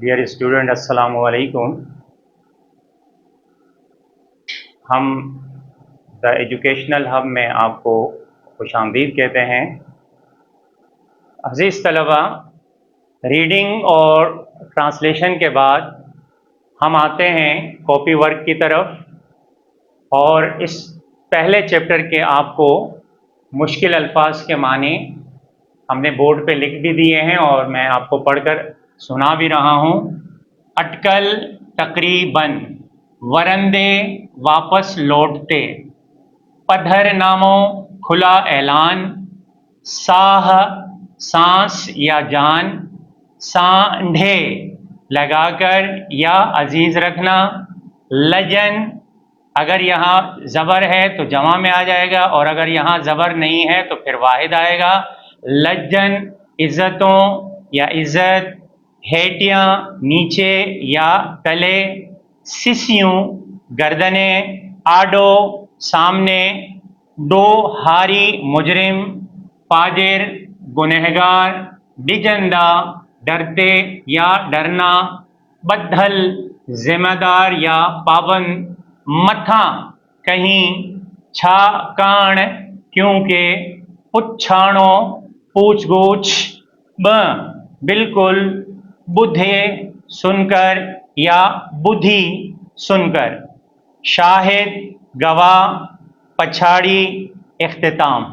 Dear student السلام علیکم. ہم دا ایجوکیشنل ہب میں آپ کو خوش آمدید کہتے ہیں. عزیز طلبہ، ریڈنگ اور ٹرانسلیشن کے بعد ہم آتے ہیں کاپی ورک کی طرف، اور اس پہلے چیپٹر کے آپ کو مشکل الفاظ کے معنی ہم نے بورڈ پہ لکھ بھی دیے ہیں اور میں آپ کو پڑھ کر سنا بھی رہا ہوں. اٹکل تقریباً، ورندے واپس لوٹتے، پدھر ناموں کھلا اعلان، ساہ سانس یا جان، سانڈھے لگا کر یا عزیز رکھنا، لجن اگر یہاں زبر ہے تو جمع میں آ جائے گا، اور اگر یہاں زبر نہیں ہے تو پھر واحد آئے گا. لجن عزتوں یا عزت، ہیٹیاں نیچے یا تلے، سسیوں گردنیں، آڈو سامنے، ڈو ہاری مجرم، پاجر گنہگار، ڈجندہ ڈرتے یا ڈرنا، بدھل ذمہ دار یا پابند، متھا کہیں، چھا کان کیونکہ، پچھاڑو پوچھ گوچھ، بالکل، بدھے سن کر یا بدھی سن کر، شاہد گواہ، پچھاڑی اختتام.